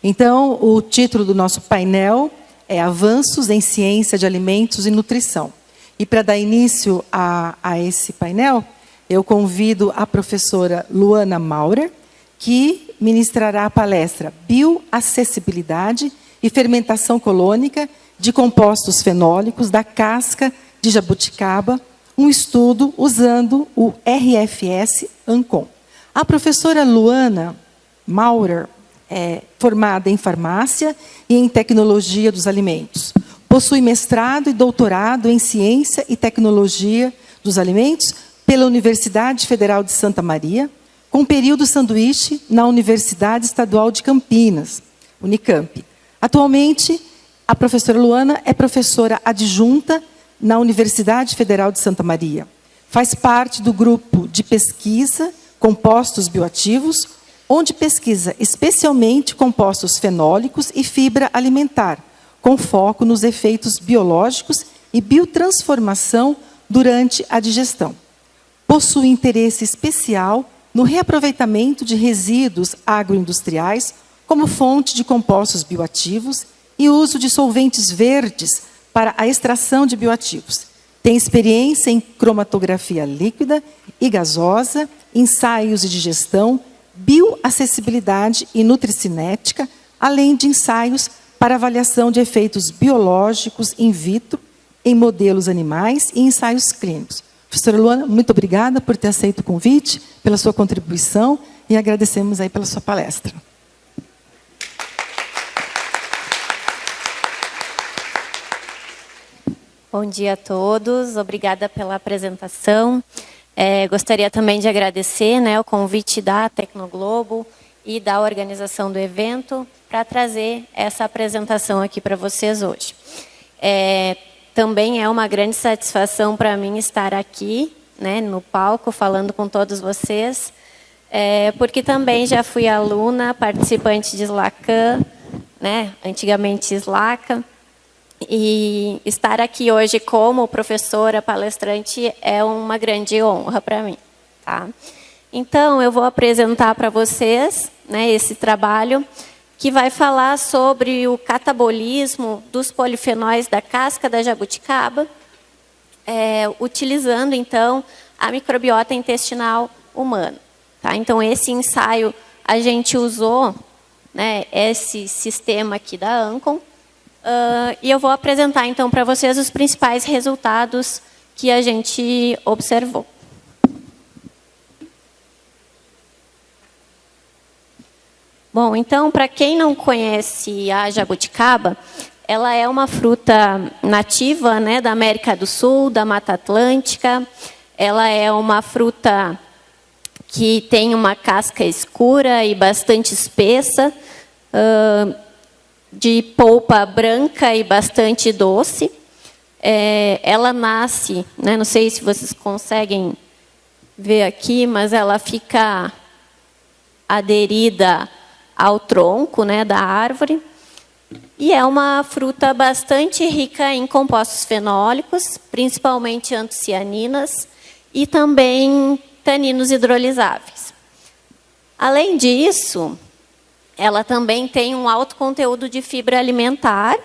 Então, o título do nosso painel é Avanços em Ciência de Alimentos e Nutrição. E para dar início a esse painel, eu convido a professora Luana Maurer, que ministrará a palestra Bioacessibilidade e Fermentação Colônica de Compostos Fenólicos da Casca de Jabuticaba, um estudo usando o RFS Ancon. A professora Luana Maurer é formada em farmácia e em tecnologia dos alimentos. Possui mestrado e doutorado em ciência e tecnologia dos alimentos pela Universidade Federal de Santa Maria, com período sanduíche na Universidade Estadual de Campinas, Unicamp. Atualmente, a professora Luana é professora adjunta na Universidade Federal de Santa Maria. Faz parte do grupo de pesquisa Compostos Bioativos, onde pesquisa especialmente compostos fenólicos e fibra alimentar, com foco nos efeitos biológicos e biotransformação durante a digestão. Possui interesse especial no reaproveitamento de resíduos agroindustriais como fonte de compostos bioativos e uso de solventes verdes para a extração de bioativos. Tem experiência em cromatografia líquida e gasosa, ensaios de digestão, bioacessibilidade e nutricinética, além de ensaios para avaliação de efeitos biológicos in vitro em modelos animais e ensaios clínicos. Professora Luana, muito obrigada por ter aceito o convite, pela sua contribuição e agradecemos aí pela sua palestra. Bom dia a todos, obrigada pela apresentação. Gostaria também de agradecer, o convite da Tecnoglobo e da organização do evento para trazer essa apresentação aqui para vocês hoje. Também é uma grande satisfação para mim estar aqui, no palco, falando com todos vocês, porque também já fui aluna, participante de SLACAN, antigamente SLACA, e estar aqui hoje como professora palestrante é uma grande honra para mim. Tá? Então, eu vou apresentar para vocês esse trabalho que vai falar sobre o catabolismo dos polifenóis da casca da jabuticaba, utilizando, então, a microbiota intestinal humana. Tá? Então, esse ensaio, a gente usou esse sistema aqui da Ancon, e eu vou apresentar, então, para vocês os principais resultados que a gente observou. Bom, então, para quem não conhece a jabuticaba, ela é uma fruta nativa da América do Sul, da Mata Atlântica. Ela é uma fruta que tem uma casca escura e bastante espessa, de polpa branca e bastante doce. Ela nasce, não sei se vocês conseguem ver aqui, mas ela fica aderida ao tronco da árvore. E é uma fruta bastante rica em compostos fenólicos, principalmente antocianinas e também taninos hidrolisáveis. Além disso, ela também tem um alto conteúdo de fibra alimentar,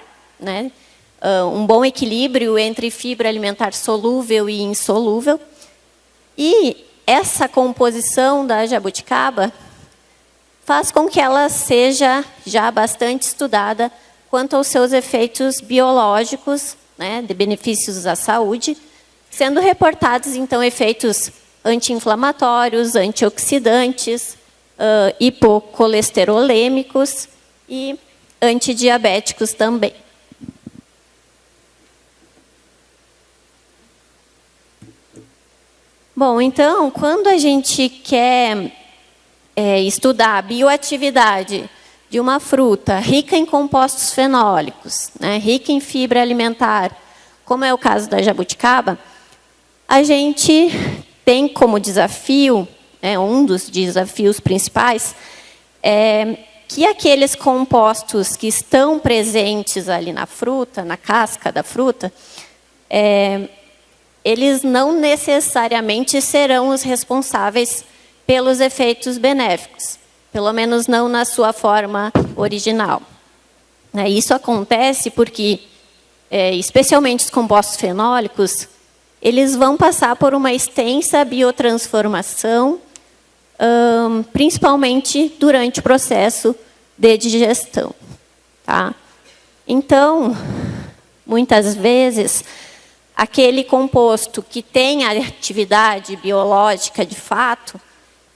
um bom equilíbrio entre fibra alimentar solúvel e insolúvel. E essa composição da jabuticaba faz com que ela seja já bastante estudada quanto aos seus efeitos biológicos, de benefícios à saúde, sendo reportados, então, efeitos anti-inflamatórios, antioxidantes, hipocolesterolêmicos e antidiabéticos também. Bom, então, quando a gente quer estudar a bioatividade de uma fruta rica em compostos fenólicos, rica em fibra alimentar, como é o caso da jabuticaba, a gente tem como desafio, um dos desafios principais, que aqueles compostos que estão presentes ali na fruta, na casca da fruta, eles não necessariamente serão os responsáveis pelos efeitos benéficos, pelo menos não na sua forma original. Isso acontece porque, especialmente os compostos fenólicos, eles vão passar por uma extensa biotransformação, principalmente durante o processo de digestão. Tá? Então, muitas vezes, aquele composto que tem a atividade biológica de fato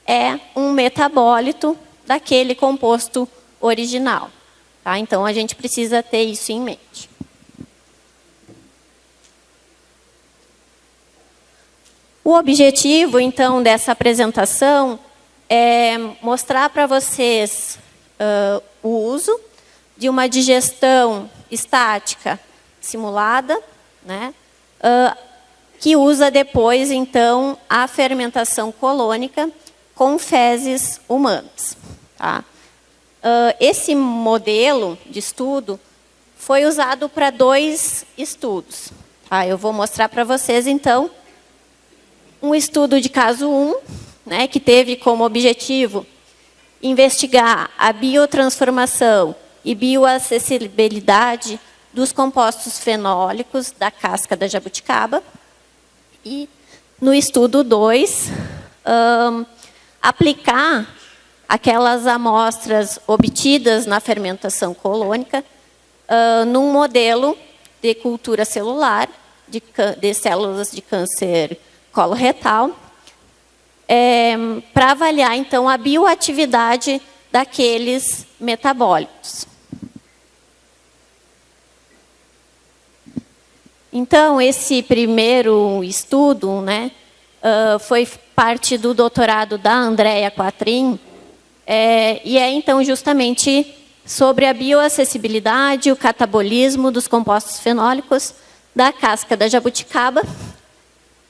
é um metabólito daquele composto original. Tá? Então, a gente precisa ter isso em mente. O objetivo, então, dessa apresentação é mostrar para vocês o uso de uma digestão estática simulada, né, que usa depois, então, a fermentação colônica com fezes humanas. Tá? Esse modelo de estudo foi usado para 2 estudos. Tá? Eu vou mostrar para vocês, então, um estudo de caso 1, né, que teve como objetivo investigar a biotransformação e bioacessibilidade dos compostos fenólicos da casca da jabuticaba. E, no estudo 2, aplicar aquelas amostras obtidas na fermentação colônica num modelo de cultura celular de células de câncer coloretal, para avaliar, então, a bioatividade daqueles metabólitos. Então, esse primeiro estudo, né, foi parte do doutorado da Andrea Quatrin, e é, então, justamente sobre a bioacessibilidade e o catabolismo dos compostos fenólicos da casca da jabuticaba,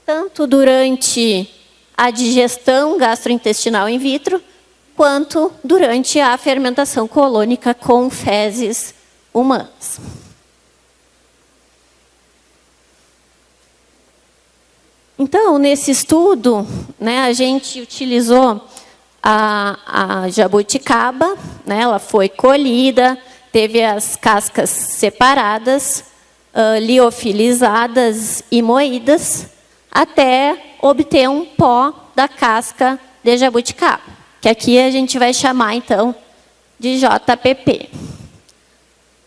tanto durante a digestão gastrointestinal in vitro, quanto durante a fermentação colônica com fezes humanas. Então, nesse estudo, né, a gente utilizou a jabuticaba, né, ela foi colhida, teve as cascas separadas, liofilizadas e moídas, até obter um pó da casca de jabuticaba, que aqui a gente vai chamar, então, de JPP.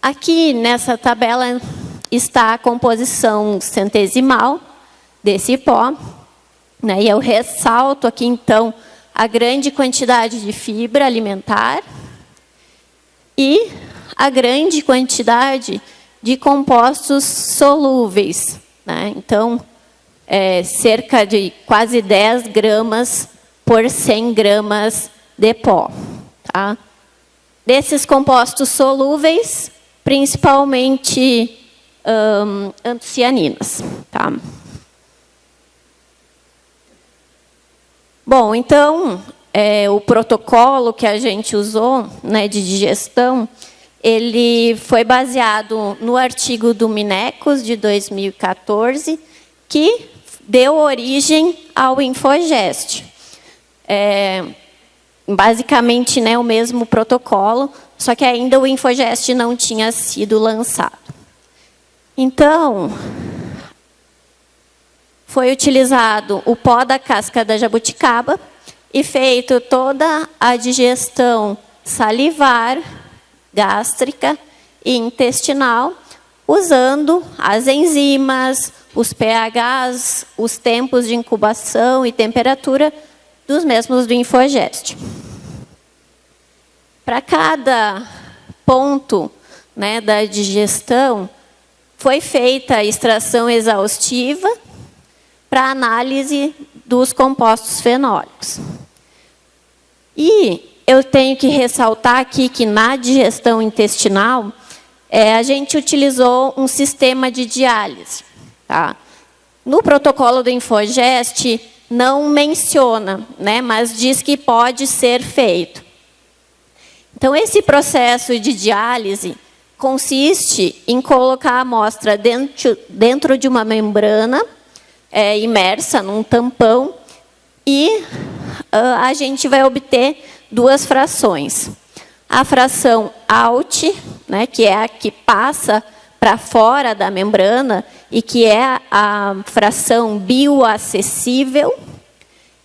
Aqui, nessa tabela, está a composição centesimal desse pó, né, e eu ressalto aqui, então, a grande quantidade de fibra alimentar e a grande quantidade de compostos solúveis, né? Então, cerca de quase 10 gramas por 100 gramas de pó. Tá? Desses compostos solúveis, principalmente antocianinas. Tá? Bom, então, o protocolo que a gente usou, né, de digestão, ele foi baseado no artigo do Minecos, de 2014, que deu origem ao Infogest. Basicamente, né, o mesmo protocolo, só que ainda o Infogest não tinha sido lançado. Então, foi utilizado o pó da casca da jabuticaba e feito toda a digestão salivar, gástrica e intestinal, usando as enzimas, os pHs, os tempos de incubação e temperatura dos mesmos do Infogest. Para cada ponto, né, da digestão, foi feita a extração exaustiva para análise dos compostos fenólicos. E eu tenho que ressaltar aqui que na digestão intestinal, a gente utilizou um sistema de diálise. Tá? No protocolo do Infogest, não menciona, né, mas diz que pode ser feito. Então, esse processo de diálise consiste em colocar a amostra dentro de uma membrana imersa num tampão e a gente vai obter 2 frações. a fração out, né, que é a que passa para fora da membrana e que é a fração bioacessível,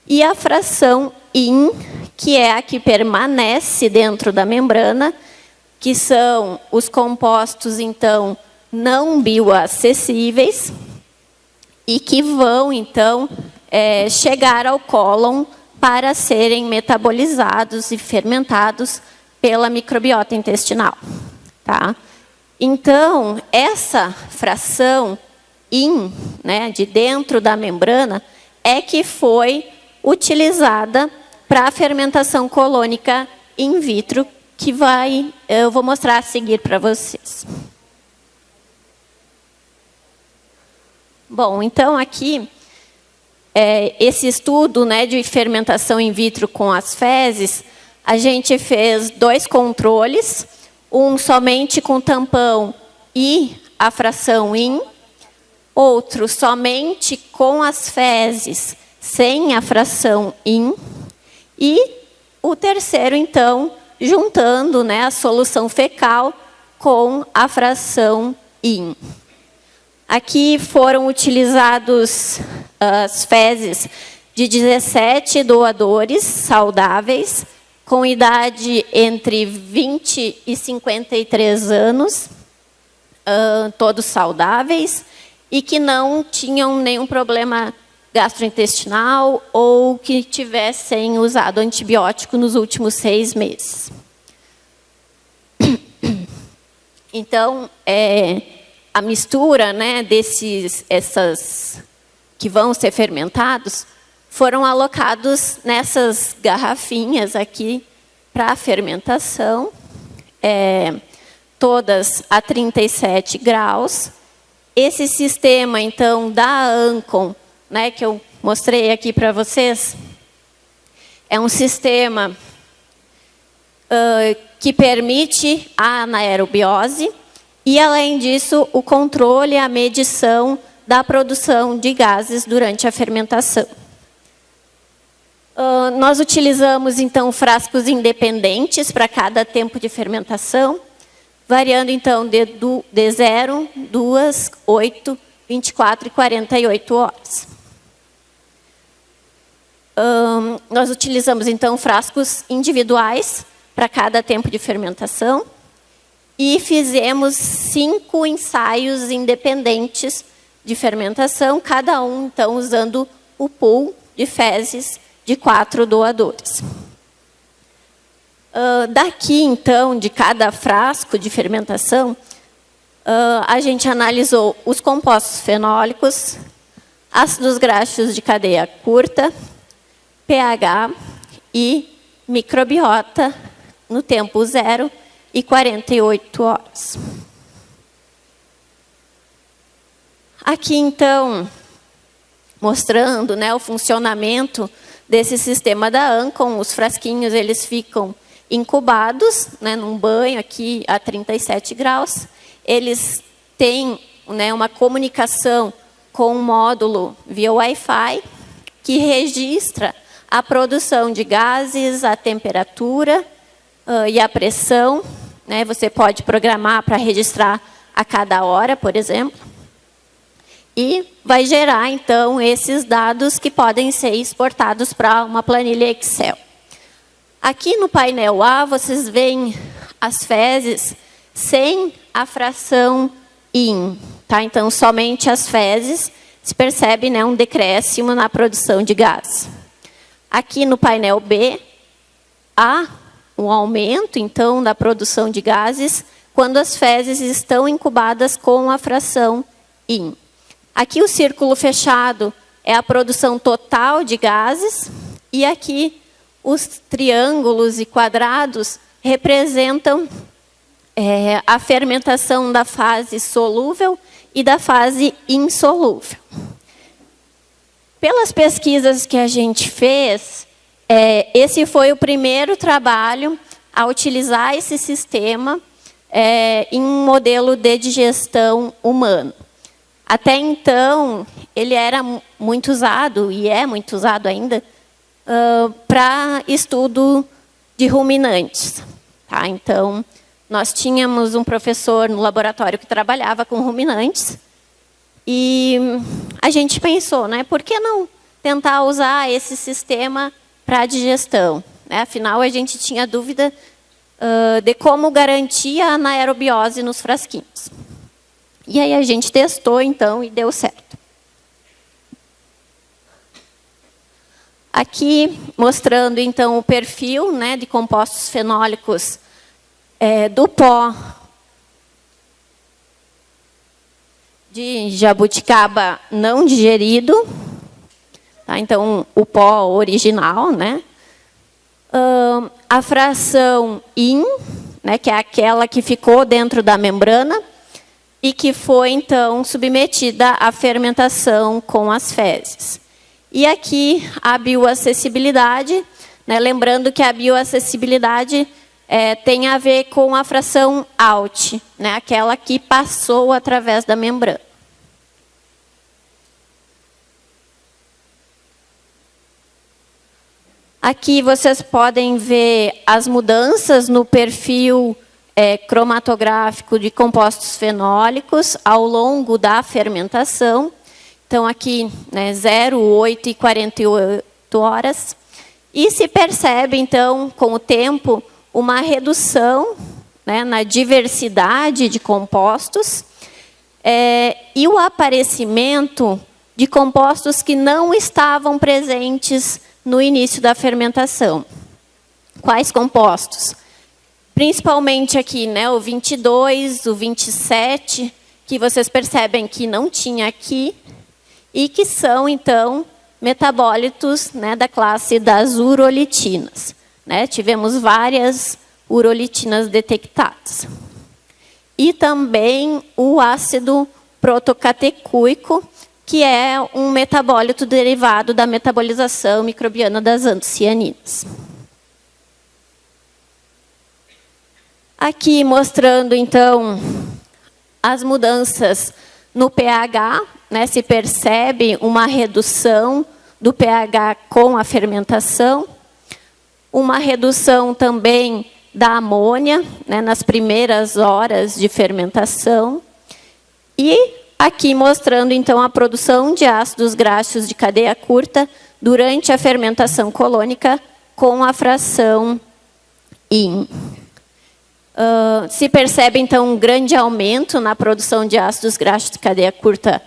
e a fração in, que é a que permanece dentro da membrana, que são os compostos, então, não bioacessíveis, e que vão, então, chegar ao cólon para serem metabolizados e fermentados pela microbiota intestinal. Tá? Então, essa fração in, né, de dentro da membrana, é que foi utilizada para a fermentação colônica in vitro, que eu vou mostrar a seguir para vocês. Bom, então aqui, esse estudo, né, de fermentação in vitro com as fezes, a gente fez 2 controles, um somente com tampão e a fração in, outro somente com as fezes, sem a fração in, e o terceiro, então, juntando, né, a solução fecal com a fração in. Aqui foram utilizados as fezes de 17 doadores saudáveis, com idade entre 20 e 53 anos, todos saudáveis, e que não tinham nenhum problema gastrointestinal ou que tivessem usado antibiótico nos últimos 6 meses. Então, a mistura, né, essas que vão ser fermentados, foram alocados nessas garrafinhas aqui para a fermentação, todas a 37 graus. Esse sistema, então, da Ancon, né, que eu mostrei aqui para vocês, é um sistema que permite a anaerobiose e, além disso, o controle e a medição da produção de gases durante a fermentação. Nós utilizamos, então, frascos independentes para cada tempo de fermentação, variando, então, de 0, 2, 8, 24 e 48 horas. Nós utilizamos, então, frascos individuais para cada tempo de fermentação e fizemos 5 ensaios independentes de fermentação, cada um, então, usando o pool de fezes de 4 doadores. Daqui, então, de cada frasco de fermentação, a gente analisou os compostos fenólicos, ácidos graxos de cadeia curta, pH e microbiota no tempo 0 e 48 horas. Aqui, então, mostrando, né, o funcionamento desse sistema da Ancon, os frasquinhos eles ficam incubados, né, num banho aqui a 37 graus. Eles têm, né, uma comunicação com um módulo via Wi-Fi que registra a produção de gases, a temperatura e a pressão. Né, você pode programar para registrar a cada hora, por exemplo. E vai gerar, então, esses dados que podem ser exportados para uma planilha Excel. Aqui no painel A, vocês veem as fezes sem a fração in. Tá? Então, somente as fezes, se percebe, né, um decréscimo na produção de gás. Aqui no painel B, há um aumento, então, da produção de gases quando as fezes estão incubadas com a fração in. Aqui o círculo fechado é a produção total de gases e aqui os triângulos e quadrados representam a fermentação da fase solúvel e da fase insolúvel. Pelas pesquisas que a gente fez, esse foi o primeiro trabalho a utilizar esse sistema em um modelo de digestão humano. Até então, ele era muito usado, e é muito usado ainda, para estudo de ruminantes. Tá? Então, nós tínhamos um professor no laboratório que trabalhava com ruminantes e a gente pensou, né, por que não tentar usar esse sistema para a digestão? Né? Afinal, a gente tinha dúvida de como garantir a anaerobiose nos frasquinhos. E aí a gente testou, então, e deu certo. Aqui, mostrando, então, o perfil, né, de compostos fenólicos do pó de jabuticaba não digerido. Tá? Então, o pó original, né? A fração IN, né, que é aquela que ficou dentro da membrana e que foi, então, submetida à fermentação com as fezes. E aqui a bioacessibilidade, né, lembrando que a bioacessibilidade tem a ver com a fração ALT, né, aquela que passou através da membrana. Aqui vocês podem ver as mudanças no perfil cromatográfico de compostos fenólicos ao longo da fermentação. Então, aqui, né, 0, 8 e 48 horas. E se percebe, então, com o tempo, uma redução, né, na diversidade de compostos e o aparecimento de compostos que não estavam presentes no início da fermentação. Quais compostos? Principalmente aqui, né, o 22, o 27, que vocês percebem que não tinha aqui, e que são, então, metabólitos, né, da classe das urolitinas. Né? Tivemos várias urolitinas detectadas. E também o ácido protocatecúico, que é um metabólito derivado da metabolização microbiana das antocianinas. Aqui mostrando, então, as mudanças no pH, né, se percebe uma redução do pH com a fermentação, uma redução também da amônia, né, nas primeiras horas de fermentação, e aqui mostrando, então, a produção de ácidos graxos de cadeia curta durante a fermentação colônica com a fração IN. Se percebe, então, um grande aumento na produção de ácidos graxos de cadeia curta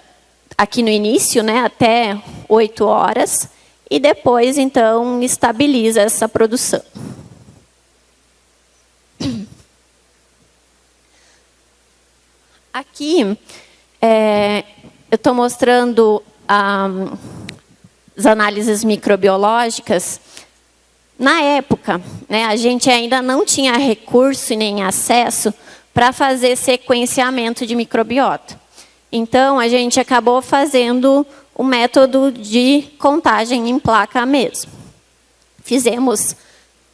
aqui no início, né, até 8 horas, e depois, então, estabiliza essa produção. Aqui, eu estou mostrando as análises microbiológicas. Na época, né, a gente ainda não tinha recurso e nem acesso para fazer sequenciamento de microbiota. Então, a gente acabou fazendo o método de contagem em placa mesmo. Fizemos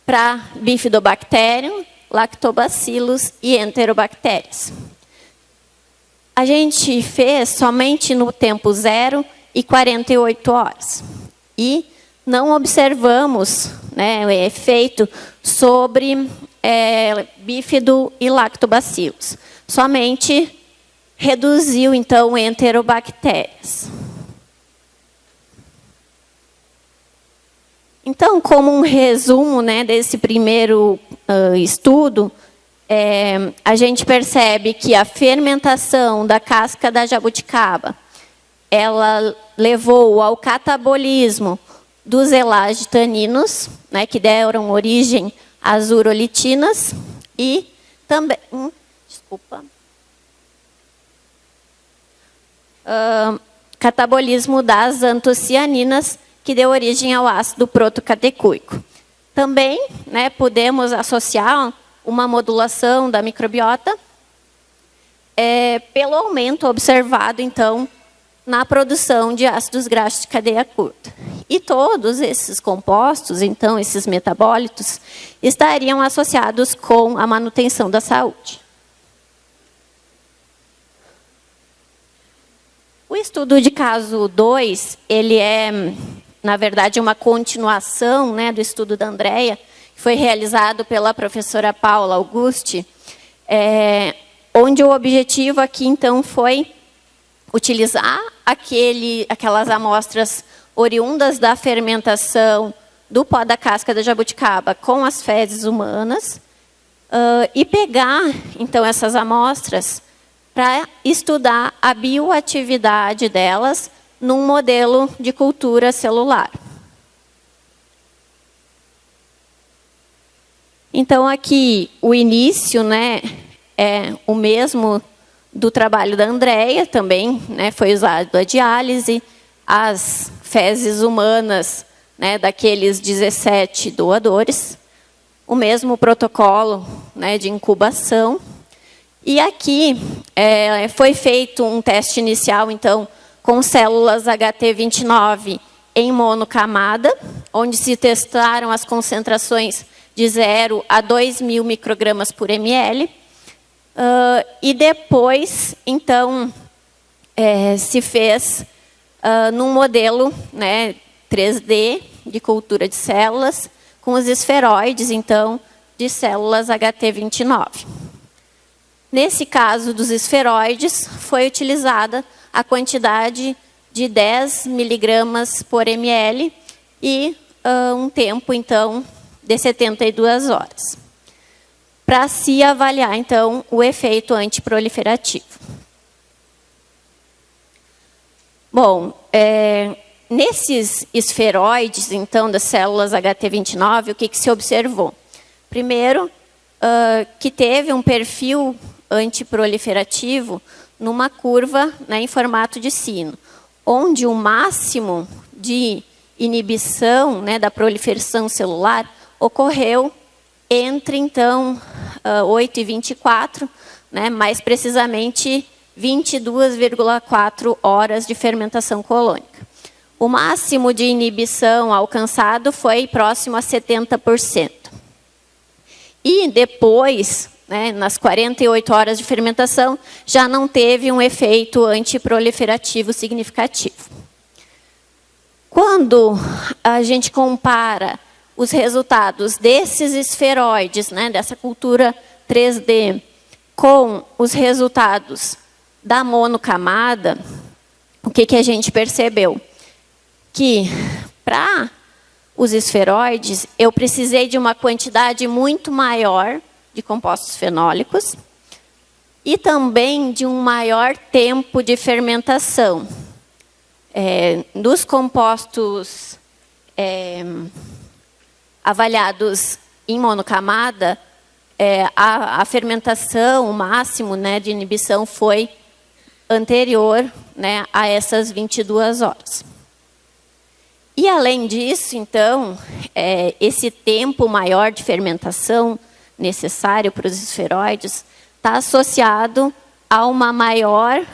para Bifidobacterium, Lactobacillus e Enterobacterias. A gente fez somente no tempo 0 e 48 horas. E não observamos, né, o efeito sobre bífido e lactobacillus. Somente reduziu, então, enterobactérias. Então, como um resumo, né, desse primeiro estudo, a gente percebe que a fermentação da casca da jabuticaba, ela levou ao catabolismo dos elagitaninos, né, que deram origem às urolitinas, e também, catabolismo das antocianinas, que deu origem ao ácido protocatecúico. Também, né, podemos associar uma modulação da microbiota pelo aumento observado, então, na produção de ácidos graxos de cadeia curta. E todos esses compostos, então, esses metabólitos, estariam associados com a manutenção da saúde. O estudo de caso 2, ele é, na verdade, uma continuação, né, do estudo da Andrea, foi realizado pela professora Paula Augusti, onde o objetivo aqui, então, foi utilizar aquelas amostras oriundas da fermentação do pó da casca da jabuticaba com as fezes humanas e pegar, então, essas amostras para estudar a bioatividade delas num modelo de cultura celular. Então, aqui, o início, né, é o mesmo do trabalho da Andrea, também, né, foi usado a diálise, as fezes humanas, né, daqueles 17 doadores, o mesmo protocolo, né, de incubação. E aqui foi feito um teste inicial, então, com células HT29 em monocamada, onde se testaram as concentrações de 0 a 2.000 microgramas por ml. E depois, então, se fez num modelo, né, 3D de cultura de células, com os esferoides, então, de células HT29. Nesse caso dos esferoides, foi utilizada a quantidade de 10 miligramas por ml e um tempo, então, de 72 horas, para se avaliar, então, o efeito antiproliferativo. Bom, nesses esferoides, então, das células HT29, o que se observou? Primeiro, que teve um perfil antiproliferativo numa curva, né, em formato de sino, onde o máximo de inibição, né, da proliferação celular ocorreu entre, então, 8 e 24, né, mais precisamente 22,4 horas de fermentação colônica. O máximo de inibição alcançado foi próximo a 70%. E depois, né, nas 48 horas de fermentação, já não teve um efeito antiproliferativo significativo. Quando a gente compara os resultados desses esferoides, né, dessa cultura 3D, com os resultados da monocamada, o que a gente percebeu? Que para os esferoides, eu precisei de uma quantidade muito maior de compostos fenólicos e também de um maior tempo de fermentação. Dos compostos avaliados em monocamada, a fermentação, o máximo, né, de inibição foi anterior, né, a essas 22 horas. E, além disso, então, esse tempo maior de fermentação necessário para os esferoides está associado a uma maior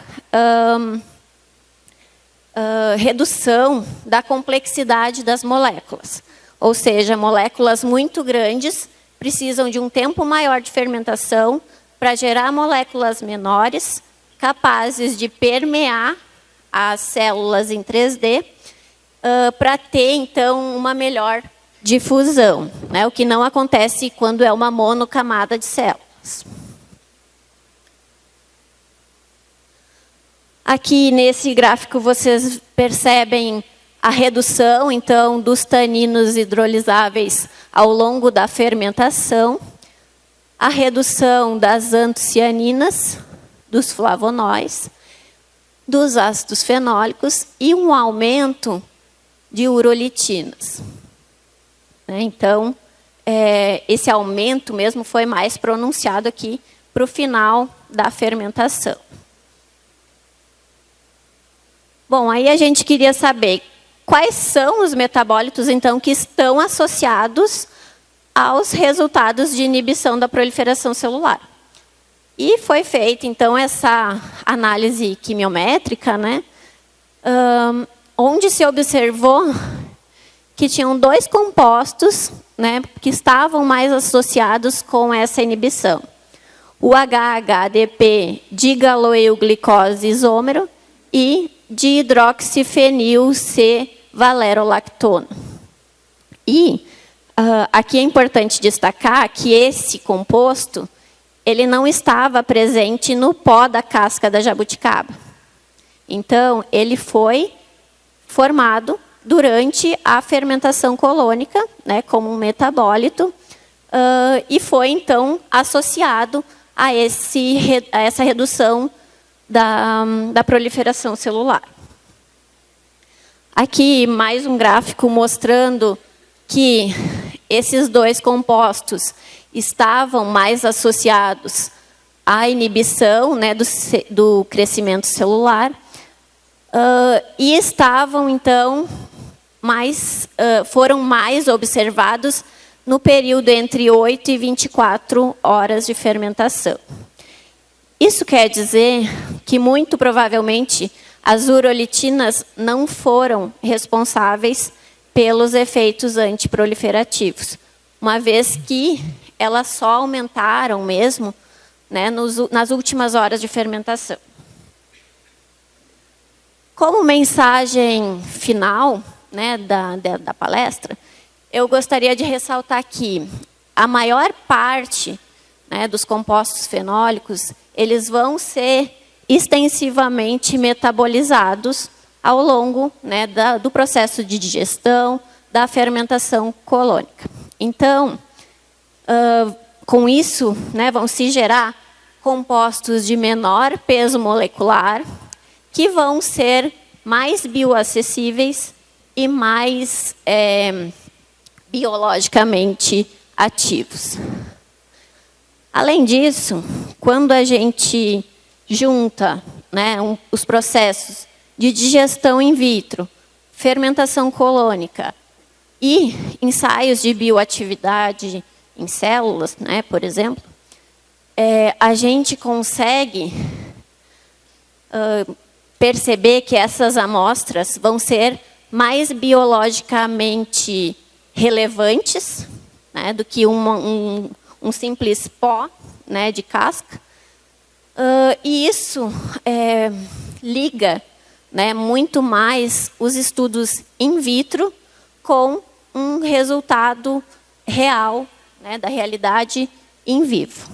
redução da complexidade das moléculas. Ou seja, moléculas muito grandes precisam de um tempo maior de fermentação para gerar moléculas menores, capazes de permear as células em 3D, para ter, então, uma melhor difusão, né? O que não acontece quando é uma monocamada de células. Aqui, nesse gráfico, vocês percebem a redução, então, dos taninos hidrolisáveis ao longo da fermentação, a redução das antocianinas, dos flavonoides, dos ácidos fenólicos e um aumento de urolitinas. Então, esse aumento mesmo foi mais pronunciado aqui para o final da fermentação. Bom, aí a gente queria saber quais são os metabólitos, então, que estão associados aos resultados de inibição da proliferação celular. E foi feita, então, essa análise quimiométrica, né, onde se observou que tinham 2 compostos, né, que estavam mais associados com essa inibição. O HHDP digaloeuglicose isômero e dihidroxifenil C valerolactona. E Aqui é importante destacar que esse composto ele não estava presente no pó da casca da jabuticaba. Então, ele foi formado durante a fermentação colônica, né, como um metabólito, e foi, então, associado a essa redução da proliferação celular. Aqui, mais um gráfico mostrando que esses dois compostos estavam mais associados à inibição, né, do crescimento celular, e estavam, então, foram mais observados no período entre 8 e 24 horas de fermentação. Isso quer dizer que, muito provavelmente, as urolitinas não foram responsáveis pelos efeitos antiproliferativos, uma vez que elas só aumentaram mesmo, né, nas últimas horas de fermentação. Como mensagem final, né, da palestra, eu gostaria de ressaltar que a maior parte, né, dos compostos fenólicos, eles vão ser extensivamente metabolizados ao longo, né, do processo de digestão, da fermentação colônica. Então, com isso, né, vão se gerar compostos de menor peso molecular, que vão ser mais bioacessíveis e mais biologicamente ativos. Além disso, quando a gente junta, né, os processos de digestão in vitro, fermentação colônica e ensaios de bioatividade em células, né, por exemplo, a gente consegue perceber que essas amostras vão ser mais biologicamente relevantes, né, do que um simples pó, né, de casca. E isso liga, né, muito mais os estudos in vitro com um resultado real, né, da realidade in vivo.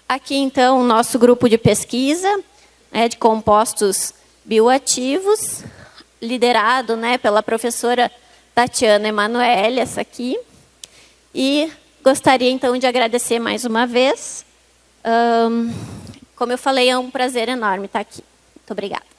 Aqui, então, o nosso grupo de pesquisa, né, de compostos bioativos, liderado, né, pela professora Tatiana Emanuele, essa aqui. E gostaria, então, de agradecer mais uma vez. Como eu falei, é um prazer enorme estar aqui. Muito obrigada.